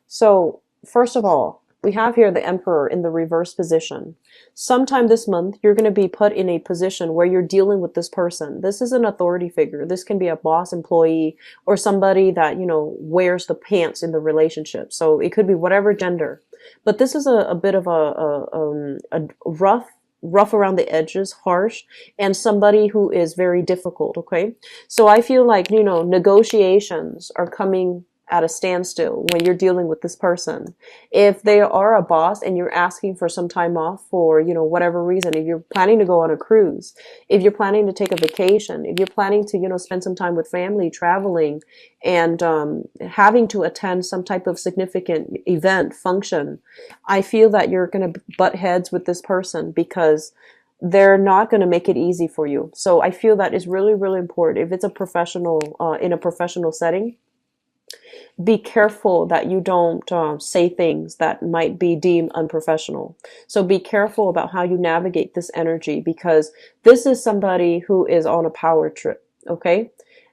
So, first of all, we have here the Emperor in the reverse position. Sometime this month, you're going to be put in a position where you're dealing with this person. This is an authority figure. This can be a boss, employee, or somebody that, wears the pants in the relationship. So it could be whatever gender. But this is a bit of a rough around the edges, harsh, and somebody who is very difficult, okay? So I feel like, negotiations are coming at a standstill when you're dealing with this person. If they are a boss and you're asking for some time off for, whatever reason, if you're planning to go on a cruise, if you're planning to take a vacation, if you're planning to, spend some time with family, traveling, and having to attend some type of significant event, function, I feel that you're going to butt heads with this person because they're not going to make it easy for you. So I feel that is really, really important. If it's a professional, in a professional setting, be careful that you don't say things that might be deemed unprofessional. So be careful about how you navigate this energy, because this is somebody who is on a power trip, okay?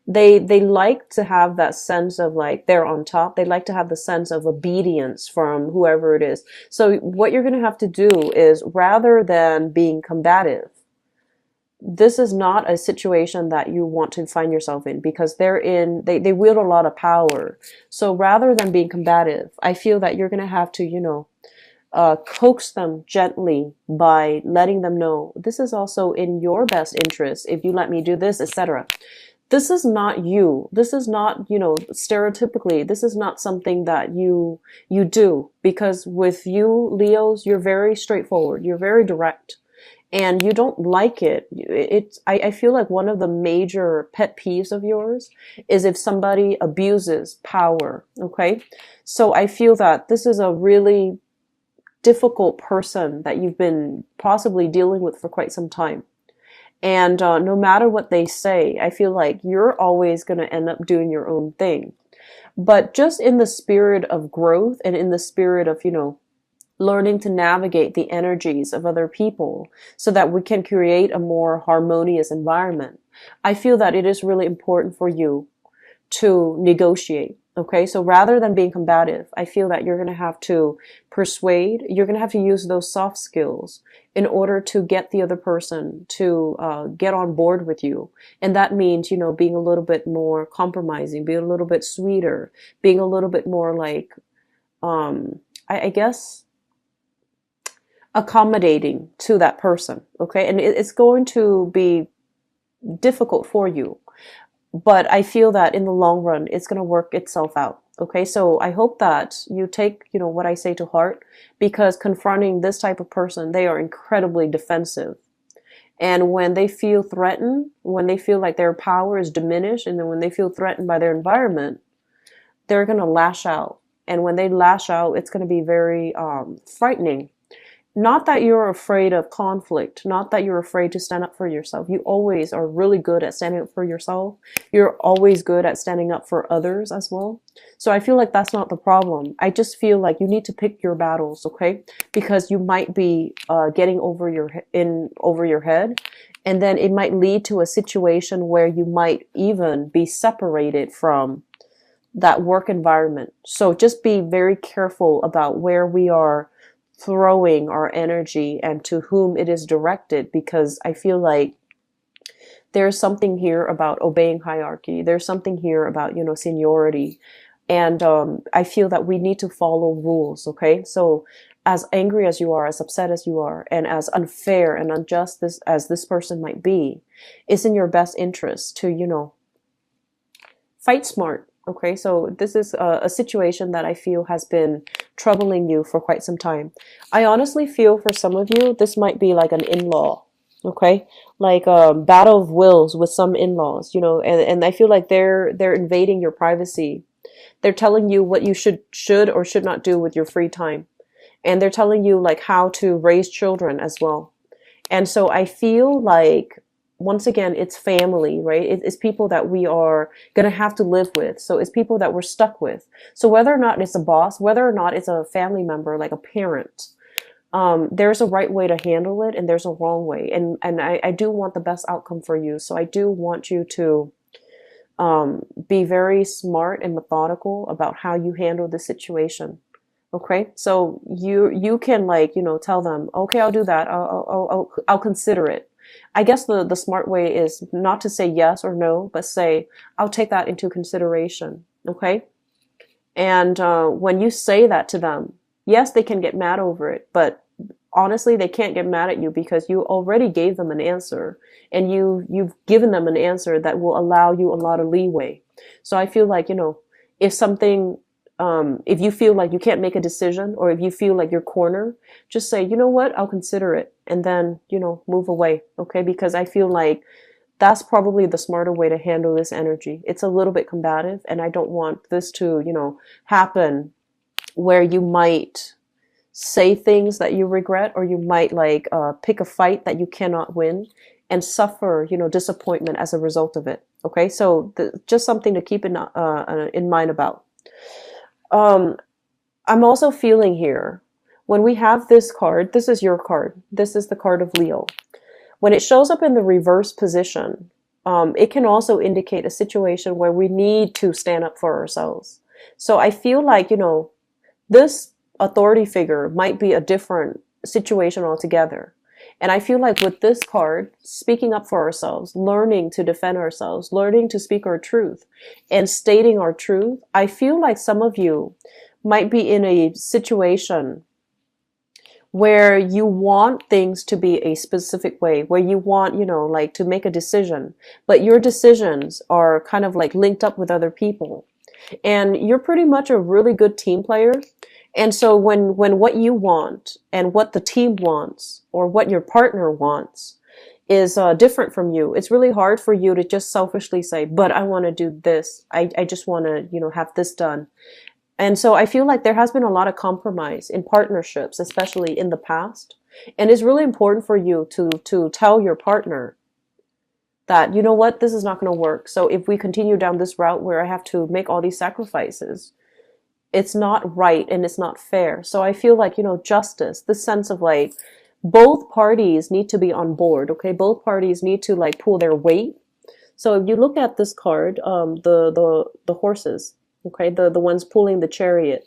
They like to have that sense of like they're on top. They like to have the sense of obedience from whoever it is. So what you're going to have to do is, rather than being combative, this is not a situation that you want to find yourself in, because they wield a lot of power. So rather than being combative, I feel that you're going to have to, coax them gently by letting them know this is also in your best interest if you let me do this, etc. This is not you. This is not, stereotypically, this is not something that you do, because with you, Leos, you're very straightforward. You're very direct. And you don't like it. I feel like one of the major pet peeves of yours is if somebody abuses power, okay? So I feel that this is a really difficult person that you've been possibly dealing with for quite some time. And no matter what they say, I feel like you're always going to end up doing your own thing. But just in the spirit of growth and in the spirit of, learning to navigate the energies of other people so that we can create a more harmonious environment, I feel that it is really important for you to negotiate. Okay, so rather than being combative, I feel that you're going to have to persuade, you're going to have to use those soft skills in order to get the other person to get on board with you. And that means, being a little bit more compromising, being a little bit sweeter, being a little bit more like, I guess, accommodating to that person, okay? And it's going to be difficult for you, but I feel that in the long run, it's going to work itself out, okay? So I hope that you take, what I say to heart, because confronting this type of person, they are incredibly defensive. And when they feel threatened, when they feel like their power is diminished, and then when they feel threatened by their environment, they're going to lash out. And when they lash out, it's going to be very frightening. Not that you're afraid of conflict, not that you're afraid to stand up for yourself. You always are really good at standing up for yourself. You're always good at standing up for others as well. So I feel like that's not the problem. I just feel like you need to pick your battles, okay? Because you might be getting over your head, and then it might lead to a situation where you might even be separated from that work environment. So just be very careful about where we are throwing our energy and to whom it is directed, because I feel like there's something here about obeying hierarchy. There's something here about, seniority. And I feel that we need to follow rules, okay? So as angry as you are, as upset as you are, and as unfair and unjust as this person might be, it's in your best interest to, fight smart. Okay, so this is a situation that I feel has been troubling you for quite some time. I honestly feel for some of you, this might be like an in-law, okay? Like a battle of wills with some in-laws, and I feel like they're invading your privacy. They're telling you what you should or should not do with your free time. And they're telling you like how to raise children as well. And so I feel like, once again, it's family, right? It's people that we are going to have to live with. So it's people that we're stuck with. So whether or not it's a boss, whether or not it's a family member, like a parent, there's a right way to handle it and there's a wrong way. And I do want the best outcome for you. So I do want you to be very smart and methodical about how you handle the situation. Okay, so you can like, tell them, okay, I'll do that. I'll consider it. I guess the smart way is not to say yes or no, but say, I'll take that into consideration. Okay, and when you say that to them, yes, they can get mad over it, but honestly, they can't get mad at you because you already gave them an answer, and you've given them an answer that will allow you a lot of leeway. So I feel like, if something, if you feel like you can't make a decision, or if you feel like you're cornered, just say, you know what, I'll consider it, and then, move away. Okay, because I feel like that's probably the smarter way to handle this energy. It's a little bit combative, and I don't want this to, happen where you might say things that you regret, or you might like pick a fight that you cannot win and suffer, disappointment as a result of it. Okay, so just something to keep in mind about. Um, I'm also feeling here, when we have this card, this is your card. This is the card of Leo. When it shows up in the reverse position, it can also indicate a situation where we need to stand up for ourselves. So I feel like, this authority figure might be a different situation altogether. And I feel like with this card, speaking up for ourselves, learning to defend ourselves, learning to speak our truth, and stating our truth, I feel like some of you might be in a situation where you want things to be a specific way, where you want, like to make a decision, but your decisions are kind of like linked up with other people. And you're pretty much a really good team player. And so when what you want and what the team wants, or what your partner wants, is different from you, it's really hard for you to just selfishly say, but I want to do this. I just want to, have this done. And so I feel like there has been a lot of compromise in partnerships, especially in the past. And it's really important for you to tell your partner that, you know what, this is not going to work. So if we continue down this route where I have to make all these sacrifices, it's not right and it's not fair. So I feel like, justice, this sense of like, both parties need to be on board. Okay, both parties need to like pull their weight. So if you look at this card, the horses, okay, the ones pulling the chariot,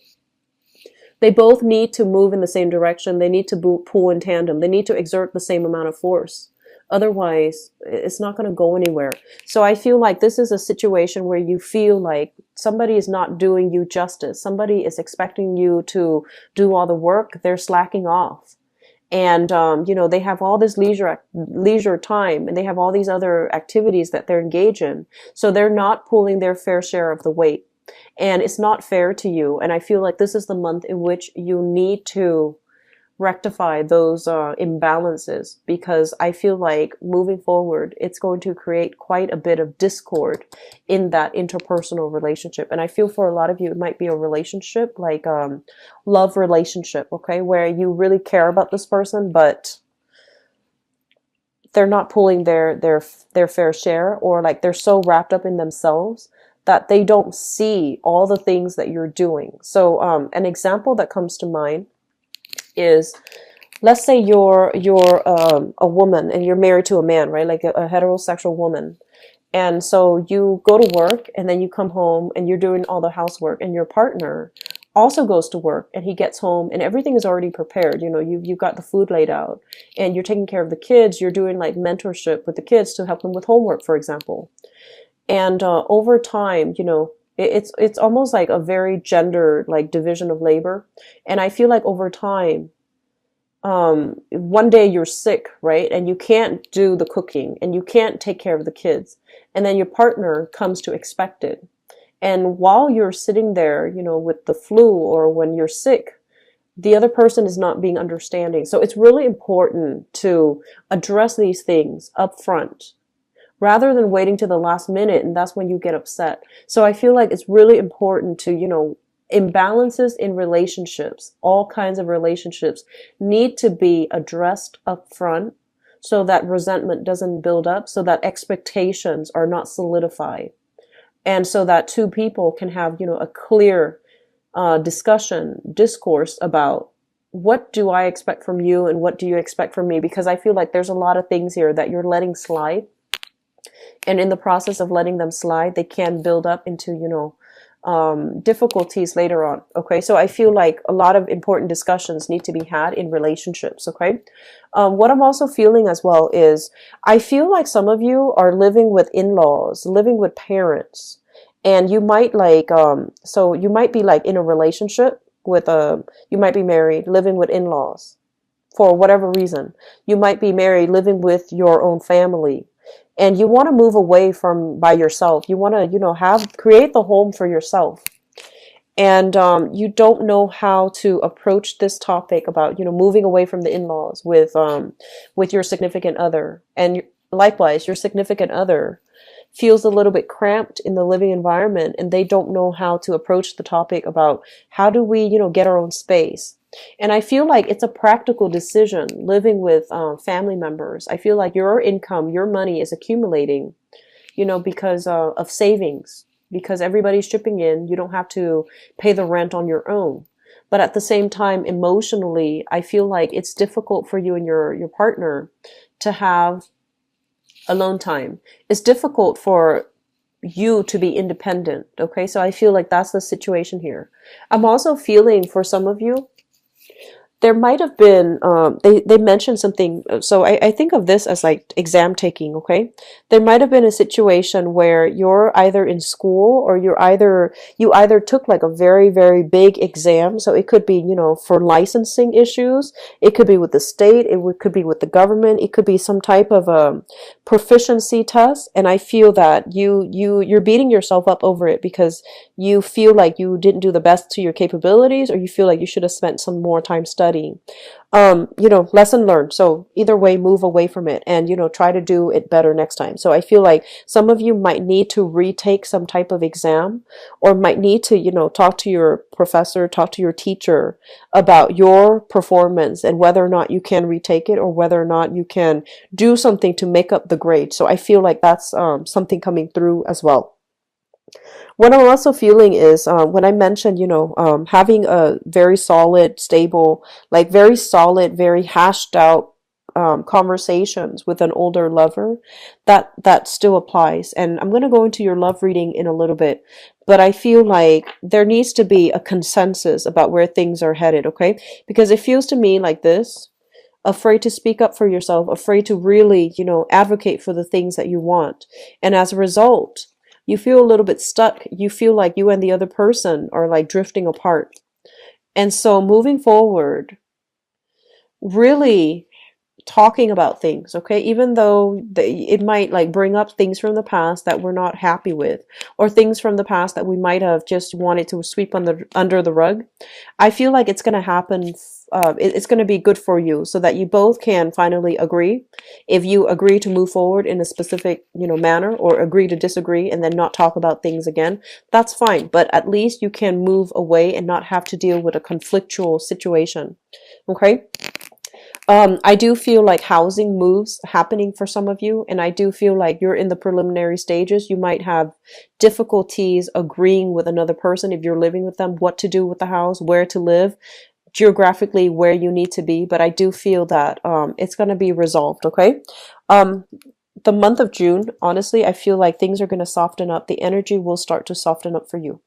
they both need to move in the same direction. They need to pull in tandem. They need to exert the same amount of force. Otherwise, it's not going to go anywhere. So I feel like this is a situation where you feel like somebody is not doing you justice. Somebody is expecting you to do all the work. They're slacking off. And, they have all this leisure time, and they have all these other activities that they're engaged in. So they're not pulling their fair share of the weight. And it's not fair to you. And I feel like this is the month in which you need to rectify those imbalances, because I feel like moving forward, it's going to create quite a bit of discord in that interpersonal relationship. And I feel for a lot of you, it might be a relationship, like love relationship, okay, where you really care about this person, but they're not pulling their fair share, or like they're so wrapped up in themselves that they don't see all the things that you're doing. So an example that comes to mind is, let's say you're a woman and you're married to a man, right? Like a heterosexual woman. And so you go to work, and then you come home and you're doing all the housework, and your partner also goes to work, and he gets home and everything is already prepared. You've got the food laid out, and you're taking care of the kids. You're doing like mentorship with the kids to help them with homework, for example. And over time, it's almost like a very gendered like division of labor. And I feel like over time, one day you're sick, right? And you can't do the cooking, and you can't take care of the kids. And then your partner comes to expect it. And while you're sitting there, with the flu, or when you're sick, the other person is not being understanding. So it's really important to address these things up front, rather than waiting to the last minute, and that's when you get upset. So I feel like it's really important to, imbalances in relationships, all kinds of relationships, need to be addressed up front, so that resentment doesn't build up, so that expectations are not solidified, and so that two people can have, a clear discourse about, what do I expect from you and what do you expect from me? Because I feel like there's a lot of things here that you're letting slide. And in the process of letting them slide, they can build up into, difficulties later on. Okay, so I feel like a lot of important discussions need to be had in relationships. Okay, what I'm also feeling as well is I feel like some of you are living with in-laws, living with parents, and you might like so you might be like in a relationship with you might be married, living with in-laws for whatever reason. You might be married, living with your own family, and you want to move away from by yourself. You want to, have create the home for yourself. And you don't know how to approach this topic about, moving away from the in-laws with your significant other. And likewise, your significant other feels a little bit cramped in the living environment, and they don't know how to approach the topic about how do we, get our own space. And I feel like it's a practical decision living with family members. I feel like your income, your money is accumulating, because of savings, because everybody's chipping in. You don't have to pay the rent on your own. But at the same time, emotionally, I feel like it's difficult for you and your partner to have alone time. It's difficult for you to be independent. Okay, so I feel like that's the situation here. I'm also feeling for some of you, there might have been they mentioned something, so I think of this as like exam taking. Okay, there might have been a situation where you're either in school, or you either took like a very, very big exam. So it could be, for licensing issues, it could be with the state, could be with the government, it could be some type of a proficiency test. And I feel that you're beating yourself up over it because you feel like you didn't do the best to your capabilities, or you feel like you should have spent some more time studying. Lesson learned. So either way, move away from it and, try to do it better next time. So I feel like some of you might need to retake some type of exam, or might need to, talk to your professor, talk to your teacher about your performance and whether or not you can retake it, or whether or not you can do something to make up the grade. So I feel like that's something coming through as well. What I'm also feeling is when I mentioned, having a very solid, stable, like very solid, very hashed out conversations with an older lover, that still applies. And I'm going to go into your love reading in a little bit, but I feel like there needs to be a consensus about where things are headed, okay? Because it feels to me like this: afraid to speak up for yourself, afraid to really, advocate for the things that you want. And as a result, you feel a little bit stuck. You feel like you and the other person are like drifting apart. And so moving forward, really talking about things, okay? Even though it might like bring up things from the past that we're not happy with, or things from the past that we might have just wanted to sweep under the rug. I feel like it's going to happen. It's going to be good for you, so that you both can finally agree. If you agree to move forward in a specific, manner, or agree to disagree and then not talk about things again, that's fine. But at least you can move away and not have to deal with a conflictual situation. Okay. I do feel like housing moves happening for some of you, and I do feel like you're in the preliminary stages. You might have difficulties agreeing with another person if you're living with them, what to do with the house, where to live, geographically where you need to be. But I do feel that it's going to be resolved, okay? The month of June, honestly, I feel like things are going to soften up. The energy will start to soften up for you.